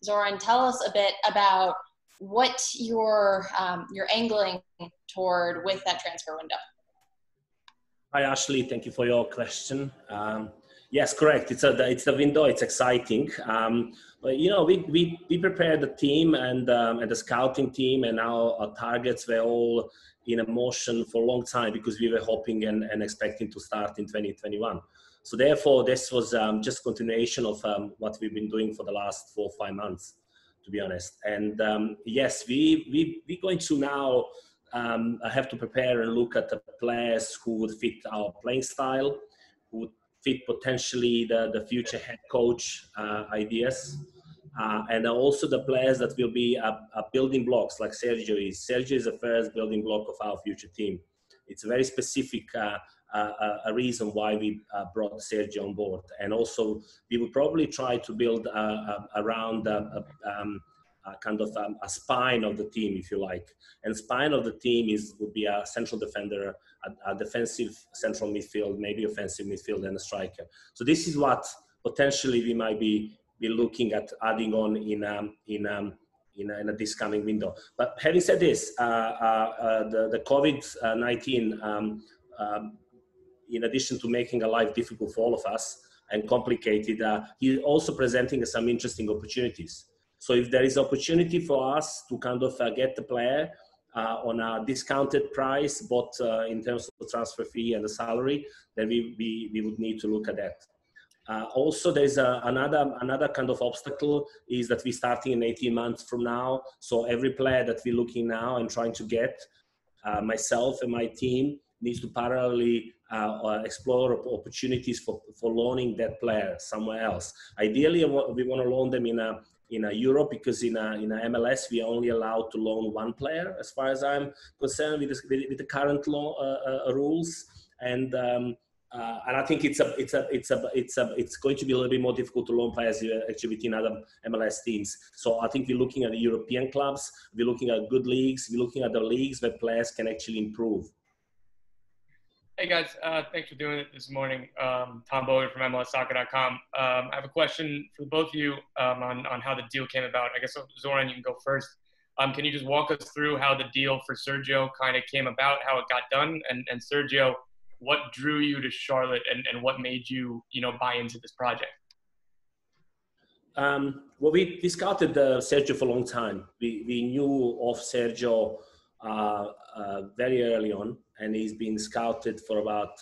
Zoran, tell us a bit about what you're angling toward with that transfer window. Hi, Ashley. Thank you for your question. Yes, correct. It's the window. It's exciting. But you know, we prepared the team and the scouting team, and our targets were all in a motion for a long time because we were hoping and expecting to start in 2021. So therefore, this was just continuation of what we've been doing for the last 4 or 5 months, to be honest. And yes, we're going to now. I have to prepare and look at the players who would fit our playing style, who would fit potentially the future head coach ideas, and also the players that will be building blocks like Sergio is. Sergio is the first building block of our future team. It's a very specific a reason why we brought Sergio on board. And also we will probably try to build around kind of a spine of the team, if you like. And spine of the team would be a central defender, a defensive central midfield, maybe offensive midfield, and a striker. So this is what potentially we might be looking at adding on in this coming window. But having said this, the COVID-19, in addition to making life difficult for all of us and complicated, he's also presenting some interesting opportunities. So if there is opportunity for us to kind of get the player on a discounted price, both in terms of the transfer fee and the salary, then we would need to look at that. Also, there's another kind of obstacle is that we're starting in 18 months from now. So every player that we're looking now and trying to get, myself and my team needs to parallelly explore opportunities for loaning that player somewhere else. Ideally, we want to loan them in Europe, because in a MLS we are only allowed to loan one player, as far as I'm concerned, with the current law rules. And I think it's going to be a little bit more difficult to loan players actually within other MLS teams. So I think we're looking at the European clubs, we're looking at good leagues, we're looking at the leagues where players can actually improve. Hey guys, thanks for doing it this morning. Tom Bowler from MLSsoccer.com. I have a question for both of you on how the deal came about. I guess, Zoran, you can go first. Can you just walk us through how the deal for Sergio kind of came about, how it got done? And Sergio, what drew you to Charlotte and what made you, buy into this project? Well, we scouted Sergio for a long time. We knew of Sergio very early on, and he's been scouted for about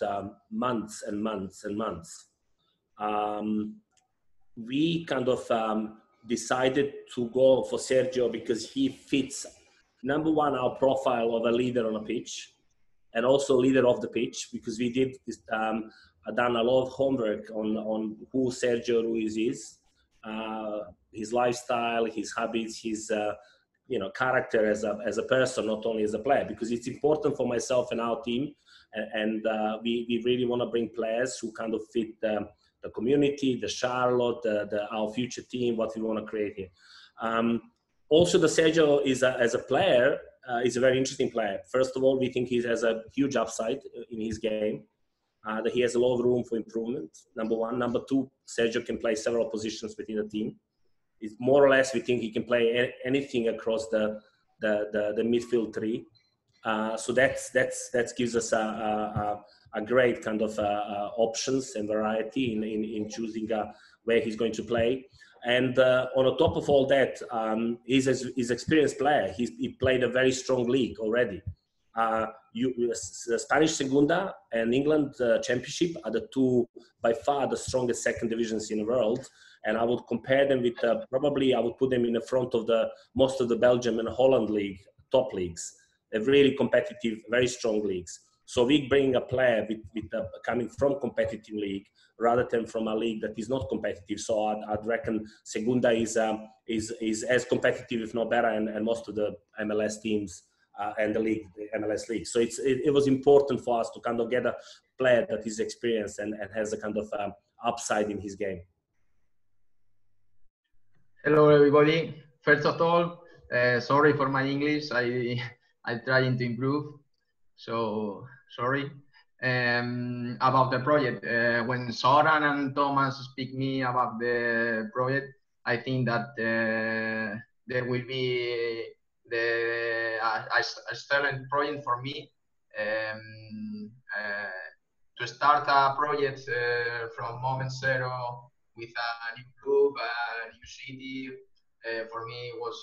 months and months and months. We kind of decided to go for Sergio because he fits, number one, our profile of a leader on a pitch, and also leader off the pitch, because we did done a lot of homework on who Sergio Ruiz is, his lifestyle, his habits, his character as a person, not only as a player, because it's important for myself and our team, and we really want to bring players who kind of fit the community, the Charlotte, our future team, what we want to create here. Also, the Sergio as a player is a very interesting player. First of all, we think he has a huge upside in his game, that he has a lot of room for improvement, number one. Number two, Sergio can play several positions within the team. It's more or less, we think he can play anything across the midfield three. So that gives us a great kind of options and variety in choosing where he's going to play. And on the top of all that, he's an experienced player. He played a very strong league already. The Spanish Segunda and England Championship are the two, by far, the strongest second divisions in the world. And I would compare them with, probably I would put them in the front of most of the Belgium and Holland league, top leagues. They're really competitive, very strong leagues. So we bring a player coming from competitive league rather than from a league that is not competitive. So I'd reckon Segunda is as competitive, if not better, and most of the MLS teams and the MLS league. So it was important for us to kind of get a player that is experienced and has a kind of upside in his game. Hello, everybody. First of all, sorry for my English. I'm trying to improve, so sorry. About the project, when Zoran and Thomas speak me about the project, I think that there will be a sterling project for me to start a project from moment zero with a new club, a new city. For me, it was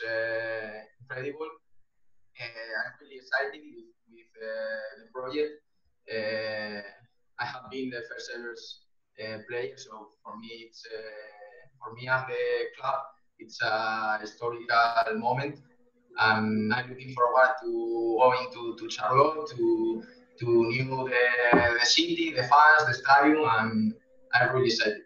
incredible. I'm really excited with the project. I have been the first ever player, so for me, for me and the club, it's a historical moment. And I'm looking forward to going to Charlotte to new the city, the fans, the stadium, and I'm really excited.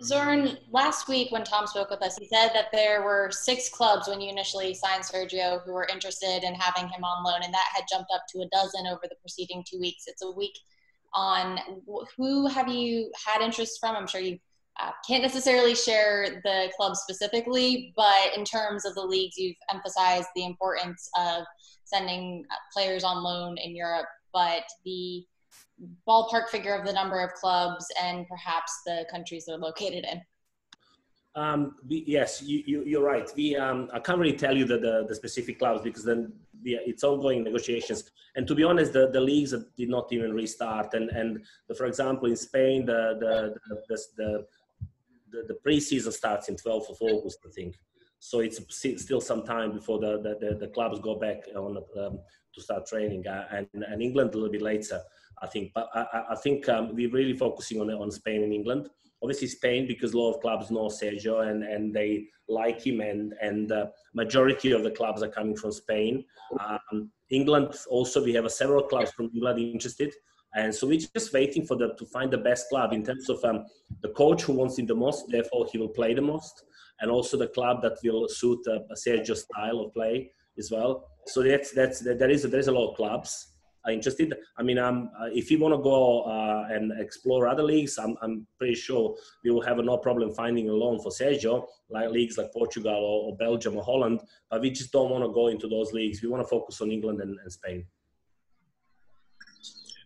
Zoran, last week when Tom spoke with us, he said that there were 6 clubs when you initially signed Sergio who were interested in having him on loan, and that had jumped up to a dozen over the preceding 2 weeks. It's a week on. Who have you had interest from? I'm sure you can't necessarily share the club specifically, but in terms of the leagues, you've emphasized the importance of sending players on loan in Europe, but the ballpark figure of the number of clubs and perhaps the countries they're located in. Yes, you're right. I can't really tell you the specific clubs because then it's ongoing negotiations. And to be honest, the leagues did not even restart. And for example, in Spain, the pre-season starts in 12th of August, I think. So it's still some time before the clubs go back on to start training. And England a little bit later, I think. But I think we're really focusing on Spain and England. Obviously Spain, because a lot of clubs know Sergio and they like him, and the majority of the clubs are coming from Spain. England also, we have several clubs from England interested. And so we're just waiting for to find the best club in terms of the coach who wants him the most, therefore he will play the most, and also the club that will suit Sergio's style of play as well. So there is a lot of clubs are interested. I mean, if you want to go and explore other leagues, I'm pretty sure we will have no problem finding a loan for Sergio, like leagues like Portugal or Belgium or Holland. But we just don't want to go into those leagues. We want to focus on England and Spain.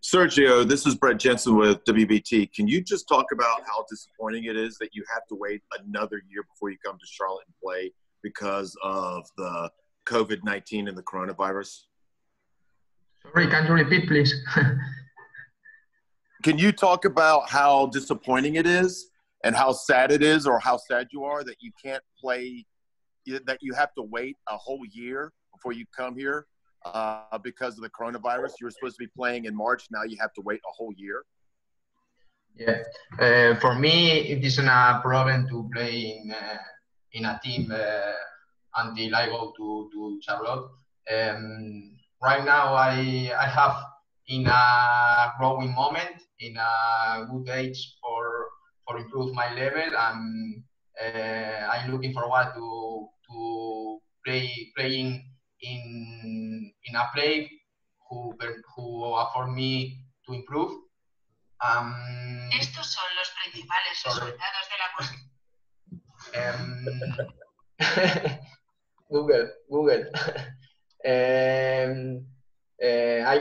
Sergio, this is Brett Jensen with WBT. Can you just talk about how disappointing it is that you have to wait another year before you come to Charlotte and play because of the COVID-19 and the coronavirus? Sorry, can you repeat, please? Can you talk about how disappointing it is and how sad it is, or how sad you are that you can't play, that you have to wait a whole year before you come here? Because of the coronavirus, you were supposed to be playing in March. Now you have to wait a whole year. Yeah, for me, it isn't a problem to play in a team until I go to Charlotte. Right now, I have in a growing moment, in a good age for improve my level, and I'm looking forward to playing in a play who afford me to improve. Estos son los principales resultados de la Google.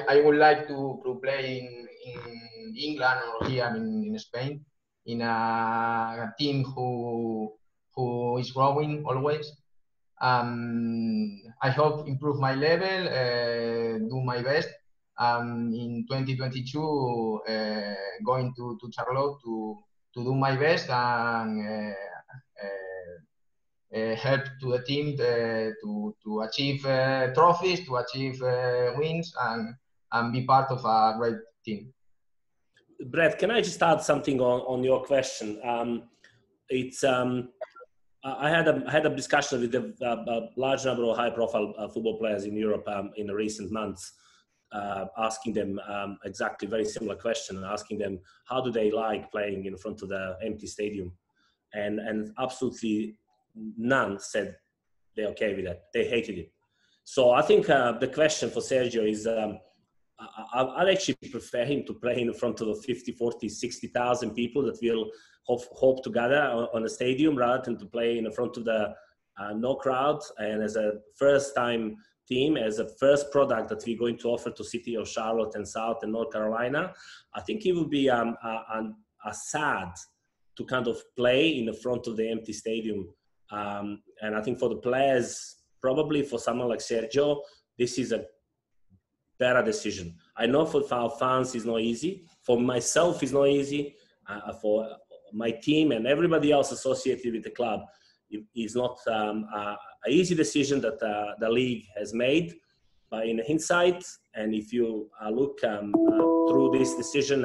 I would like to play in England or here in Spain in a team who is growing always. I hope improve my level, do my best. In 2022, going to Charlotte to do my best and help to the team to achieve trophies, to achieve wins, and be part of a great team. Brett, can I just add something on your question? I had a discussion with a large number of high-profile football players in Europe in the recent months, asking them exactly very similar question, asking them how do they like playing in front of the empty stadium, and absolutely none said they're okay with that. They hated it. So I think the question for Sergio is, I'd actually prefer him to play in front of 50, 40, 60,000 people that will hope to gather on a stadium rather than to play in front of the no crowd. And as a first-time team, as a first product that we're going to offer to city of Charlotte and South and North Carolina, I think it would be a sad to kind of play in the front of the empty stadium. And I think for the players, probably for someone like Sergio, this is a better decision. I know for our fans it's not easy. For myself, it's not easy. For my team and everybody else associated with the club, it's not an easy decision that the league has made. But in hindsight, and if you look through this decision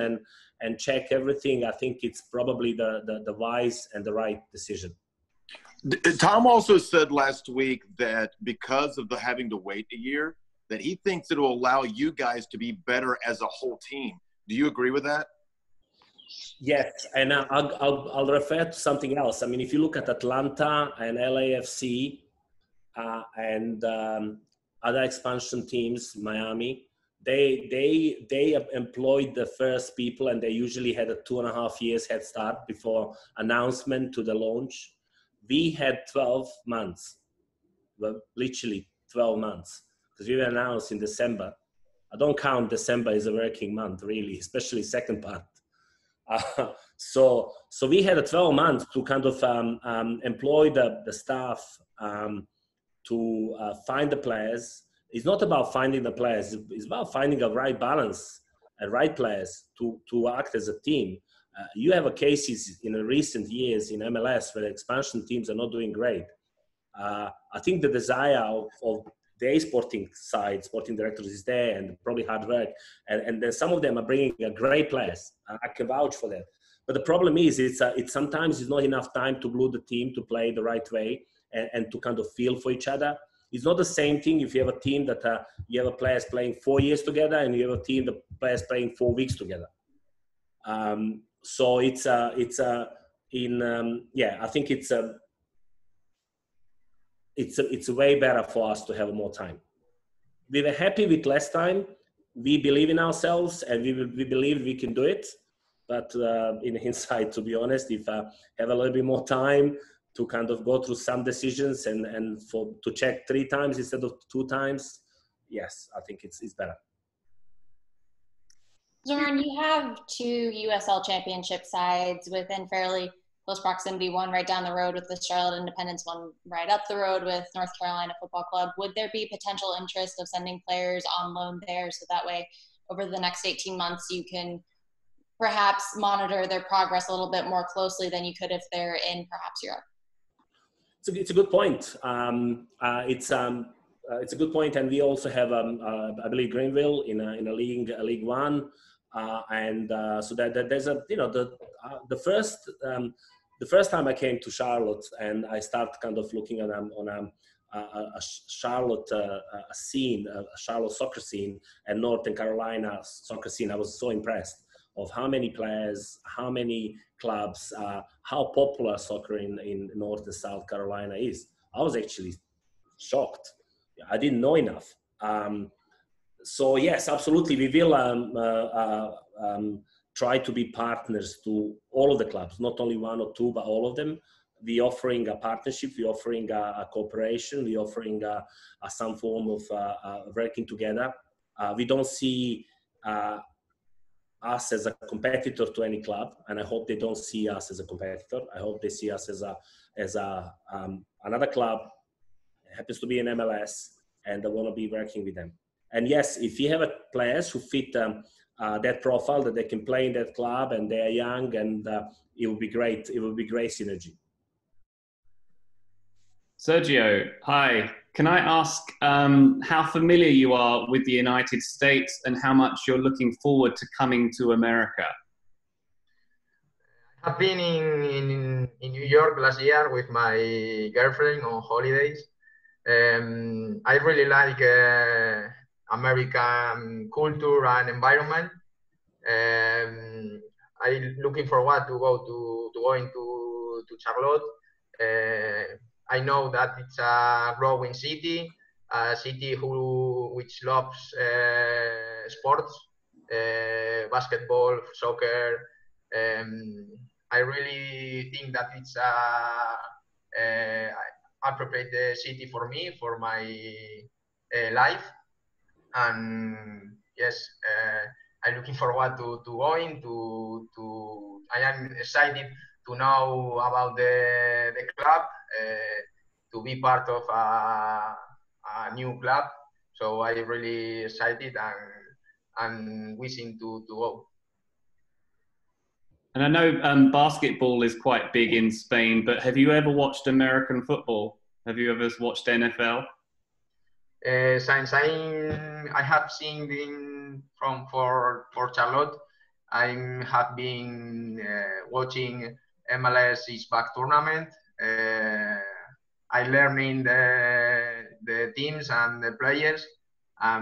and check everything, I think it's probably the wise and the right decision. Tom also said last week that because of the having to wait a year, that he thinks it will allow you guys to be better as a whole team. Do you agree with that? Yes, and I'll refer to something else. I mean, if you look at Atlanta and LAFC and other expansion teams, Miami, they employed the first people, and they usually had a 2.5 years head start before announcement to the launch. We had 12 months, well, literally 12 months, because we were announced in December. I don't count December as a working month, really, especially second part. So we had a 12 months to kind of employ the staff to find the players. It's not about finding the players. It's about finding a right balance and right players to act as a team. You have cases in the recent years in MLS where expansion teams are not doing great. I think the desire of the sporting side, sporting directors is there, and probably hard work. And then some of them are bringing great players. I can vouch for that. But the problem is, it's sometimes it's not enough time to glue the team to play the right way and to kind of feel for each other. It's not the same thing if you have a team that you have players playing 4 years together and you have a team that players playing 4 weeks together. So I think it's way better for us to have more time. We were happy with less time. We believe in ourselves, and we believe we can do it. But in hindsight, to be honest, if I have a little bit more time to kind of go through some decisions and to check 3 times instead of 2 times, yes, I think it's better. Zoran, you have 2 USL championship sides within fairly close proximity, one right down the road with the Charlotte Independence, one right up the road with North Carolina Football Club. Would there be potential interest of sending players on loan there so that way over the next 18 months you can perhaps monitor their progress a little bit more closely than you could if they're in perhaps Europe? It's a good point. It's a good point, and we also have I believe Greenville in a League One, so that there's the first time I came to Charlotte and I started kind of looking at on a Charlotte scene, a Charlotte soccer scene, and Northern Carolina soccer scene. I was so impressed of how many players, how many clubs, how popular soccer in North and South Carolina is. I was actually shocked. I didn't know enough. So yes, absolutely, we will try to be partners to all of the clubs, not only 1 or 2, but all of them. We're offering a partnership, we're offering a cooperation, we're offering some form of working together. We don't see us as a competitor to any club, and I hope they don't see us as a competitor. I hope they see us as another club, happens to be in MLS, and I want to be working with them. And yes, if you have players who fit that profile, that they can play in that club and they are young, and it will be great. It will be great synergy. Sergio, hi. Can I ask how familiar you are with the United States and how much you're looking forward to coming to America? I've been in New York last year with my girlfriend on holidays. I really like American culture and environment. I'm looking forward to going to Charlotte. I know that it's a growing city, a city which loves sports, basketball, soccer. I really think that it's a appropriate city for me, for my life. And yes, I'm looking forward to going to. I am excited to know about the club, to be part of a new club. So I'm really excited and wishing to go. And I know basketball is quite big in Spain, but have you ever watched American football? Have you ever watched NFL? Since I have seen for Charlotte, I have been watching MLS is back tournament. I learning the teams and the players. I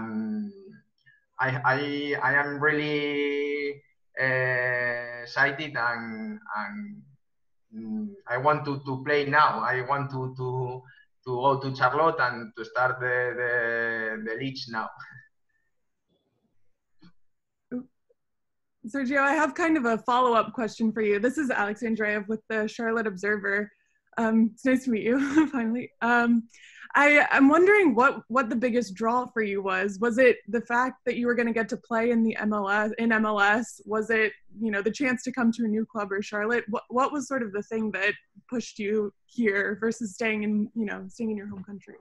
am really excited and I want to play now. I want to go to Charlotte and to start the leagues now. Sergio, I have kind of a follow-up question for you. This is Alex Andreev with the Charlotte Observer. It's nice to meet you, finally. I'm wondering what the biggest draw for you was. Was it the fact that you were going to get to play in the MLS? Was it, the chance to come to a new club or Charlotte? What was sort of the thing that pushed you here versus staying in your home country?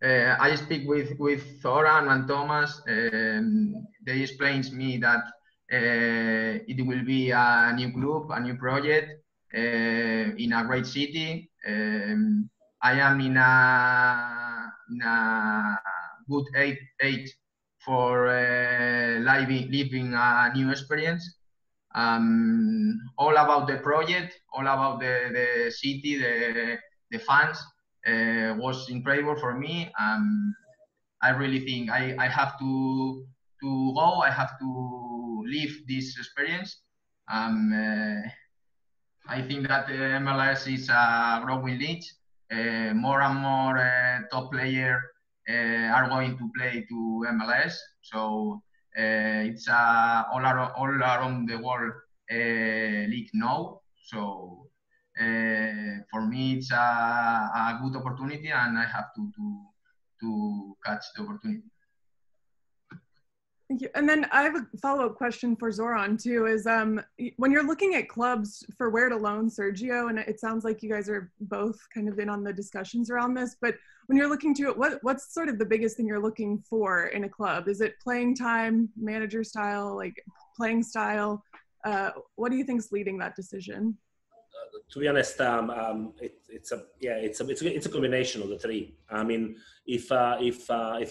I speak with Zoran and Thomas. They explained to me that it will be a new club, a new project in a great city. I am in a good age for living a new experience. All about the project, all about the city, the fans. Was incredible for me. I really think I have to go. I have to live this experience. I think that MLS is a growing league. More and more top players are going to play to MLS. So it's all around the world league now. So for me, it's a good opportunity, and I have to catch the opportunity. Thank you. And then I have a follow-up question for Zoran too. Is when you're looking at clubs for where to loan Sergio, and it sounds like you guys are both kind of in on the discussions around this, but when you're looking to it, what's sort of the biggest thing you're looking for in a club? Is it playing time, manager style, like playing style? What do you think's leading that decision? To be honest, it's a combination of the three. I mean, if I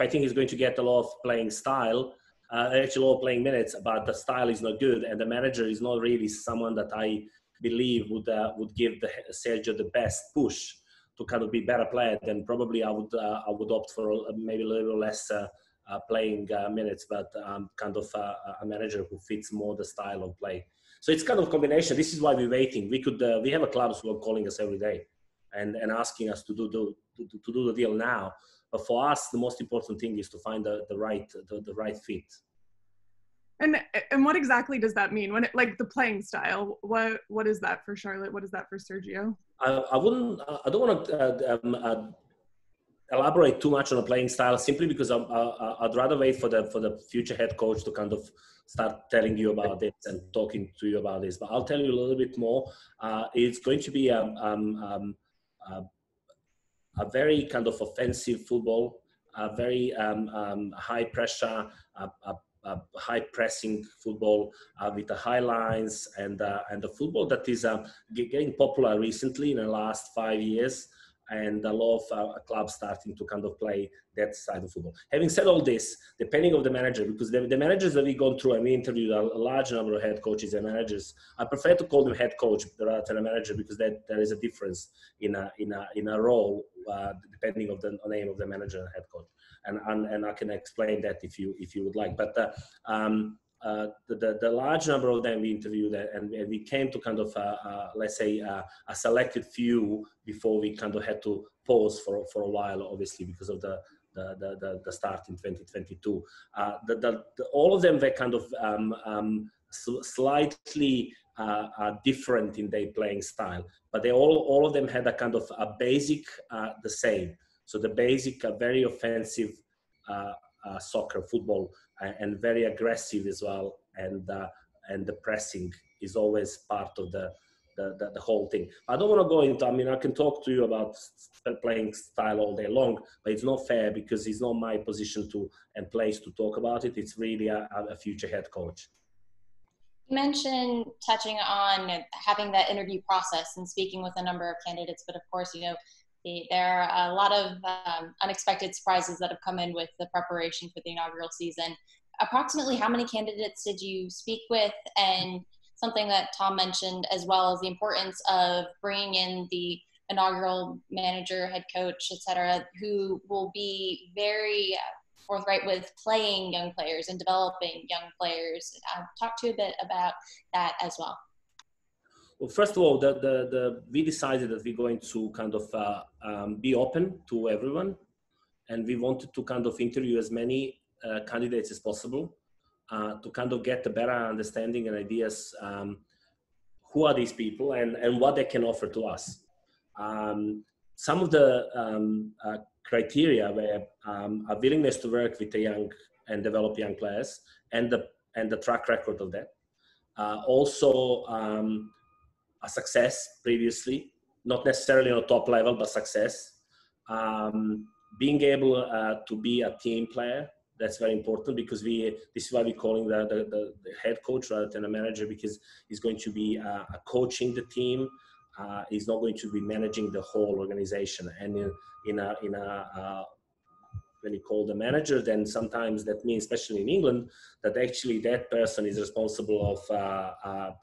think he's going to get a lot of playing style, actually a lot of playing minutes, but the style is not good, and the manager is not really someone that I believe would give Sergio the best push to kind of be better player, then probably I would opt for maybe a little less playing minutes, but kind of a manager who fits more the style of play. So it's kind of a combination. This is why we're waiting. We have a clubs who are calling us every day and asking us to do the deal now. But for us, the most important thing is to find the right fit. And what exactly does that mean? When like the playing style, what is that for Charlotte? What is that for Sergio? I don't want to elaborate too much on the playing style, simply because I'd rather wait for the future head coach to kind of start telling you about this and talking to you about this. But I'll tell you a little bit more. It's going to be a very kind of offensive football, a very high pressure, high pressing football with the high lines, and the football that is getting popular recently in the last 5 years, and a lot of clubs starting to kind of play that side of football. Having said all this, depending on the manager, because the managers that we've gone through, and we interviewed a large number of head coaches and managers, I prefer to call them head coach rather than a manager, because there is a difference in a role depending on the name of the manager and head coach. And I can explain that if you would like. But the large number of them we interviewed, and we came to kind of let's say a selected few before we kind of had to pause for a while, obviously because of the start in 2022. All of them were kind of slightly different in their playing style, but they all of them had a kind of a basic the same. So the basic, very offensive soccer, football, and very aggressive as well, and the pressing is always part of the whole thing. I don't want to go into, I mean, I can talk to you about playing style all day long, but it's not fair because it's not my position and place to talk about it. It's really a future head coach. You mentioned touching on having that interview process and speaking with a number of candidates, but of course, you know, there are a lot of unexpected surprises that have come in with the preparation for the inaugural season. Approximately how many candidates did you speak with? And something that Tom mentioned as well is the importance of bringing in the inaugural manager, head coach, etc., who will be very forthright with playing young players and developing young players. Talk to you a bit about that as well. Well, first of all, we decided that we're going to kind of be open to everyone, and we wanted to kind of interview as many candidates as possible to kind of get a better understanding and ideas who are these people and what they can offer to us. Some of the criteria were a willingness to work with the young and develop young players and the track record of that. Also, a success previously, not necessarily on a top level, but success. Being able to be a team player, that's very important because this is why we're calling the head coach rather than a manager, because he's going to be coaching the team. He's not going to be managing the whole organization. And when you call the manager, then sometimes that means, especially in England, that actually that person is responsible of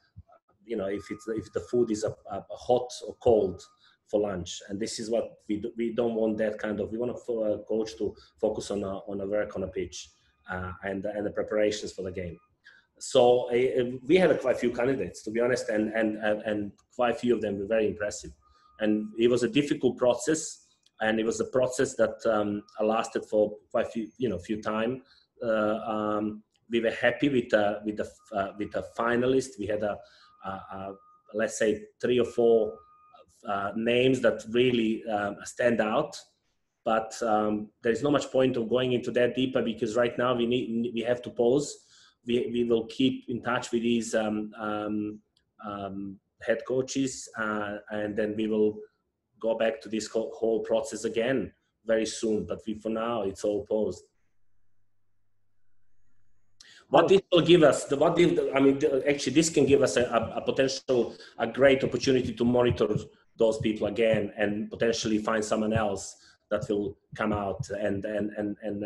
you know, if the food is hot or cold for lunch. And this is what we don't want, that kind of, we want a coach to focus on a work on a pitch and the preparations for the game. So we had quite a few candidates, to be honest, and quite a few of them were very impressive. And it was a difficult process, and it was a process that lasted for quite a few time. We were happy with the finalists. We had let's say 3 or 4 names that really stand out, but there is not much point of going into that deeper, because right now we have to pause. We will keep in touch with these head coaches, and then we will go back to this whole process again very soon. But for now, it's all paused. What this will give us, actually, this can give us a great opportunity to monitor those people again and potentially find someone else that will come out and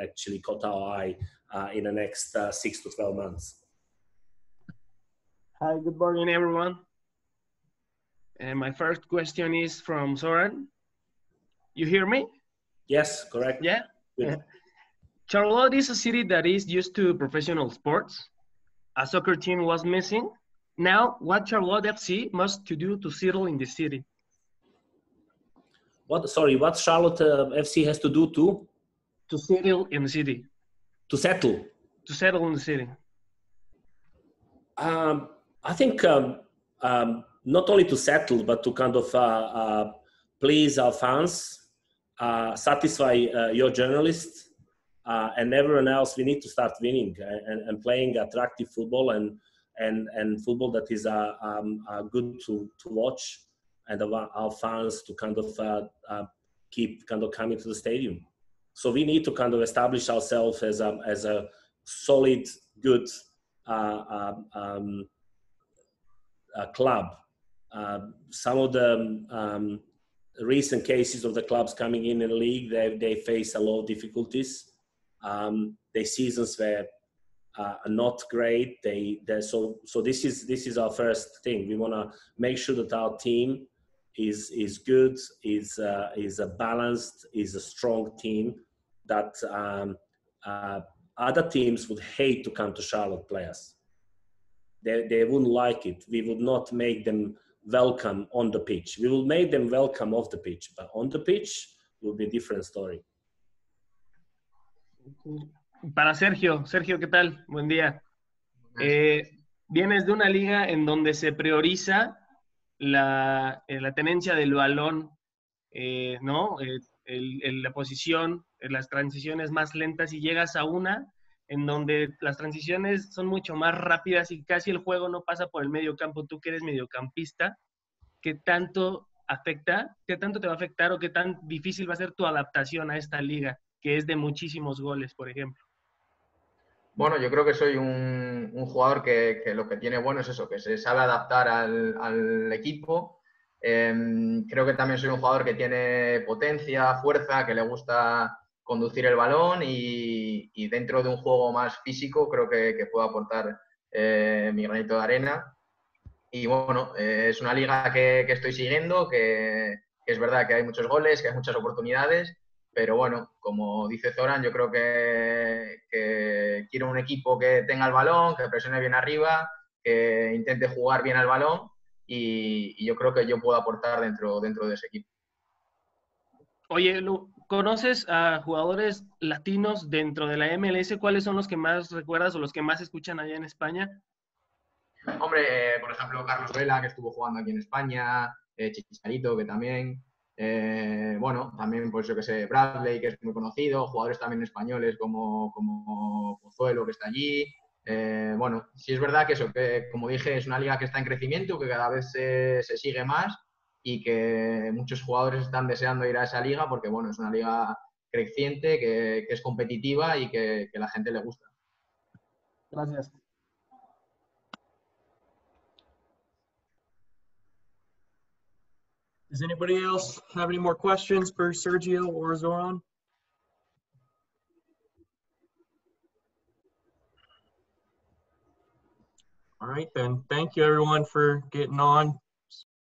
actually caught our eye in the next 6 to 12 months. Hi, good morning, everyone. And my first question is from Zoran. You hear me? Yes, correct. Yeah. Good. Charlotte is a city that is used to professional sports. A soccer team was missing. Now, what Charlotte FC must to do to settle in the city? What Charlotte FC has to do to settle in the city? To settle? To settle in the city. I think not only to settle, but to kind of please our fans, satisfy your journalists, and everyone else. We need to start winning and playing attractive football and football that is good to watch, and our fans to kind of keep kind of coming to the stadium. So we need to kind of establish ourselves as a solid, good club. Some of the recent cases of the clubs coming in the league, they face a lot of difficulties. Their seasons were not great. So this is our first thing. We want to make sure that our team is good, is a balanced, is a strong team that other teams would hate to come to Charlotte play us. They wouldn't like it. We would not make them welcome on the pitch. We will make them welcome off the pitch, but on the pitch it will be a different story. Para Sergio, ¿qué tal? Buen día. Vienes de una liga en donde se prioriza la tenencia del balón, ¿no? La posición, las transiciones más lentas, y llegas a una en donde las transiciones son mucho más rápidas y casi el juego no pasa por el medio campo. Tú que eres mediocampista, ¿qué tanto afecta? ¿Qué tanto te va a afectar o qué tan difícil va a ser tu adaptación a esta liga, que es de muchísimos goles, por ejemplo? Bueno, yo creo que soy un jugador que lo que tiene bueno es eso, que se sabe adaptar al equipo. Creo que también soy un jugador que tiene potencia, fuerza, que le gusta conducir el balón y dentro de un juego más físico creo que puedo aportar mi granito de arena. Y bueno, es una liga que estoy siguiendo, que es verdad que hay muchos goles, que hay muchas oportunidades, pero bueno, como dice Zoran, yo creo que quiero un equipo que tenga el balón, que presione bien arriba, que intente jugar bien al balón y yo creo que yo puedo aportar dentro de ese equipo. Oye, Lu, ¿conoces a jugadores latinos dentro de la MLS? ¿Cuáles son los que más recuerdas o los que más escuchan allá en España? Hombre, por ejemplo, Carlos Vela, que estuvo jugando aquí en España, Chicharito, que también, bueno, también, pues yo que sé, Bradley, que es muy conocido, jugadores también españoles como Pozuelo, que está allí. Bueno, sí es verdad que eso, que como dije, es una liga que está en crecimiento, que cada vez se sigue más y que muchos jugadores están deseando ir a esa liga porque, bueno, es una liga creciente, que es competitiva y que a la gente le gusta. Gracias. Does anybody else have any more questions for Sergio or Zoran? All right, then. Thank you, everyone, for getting on.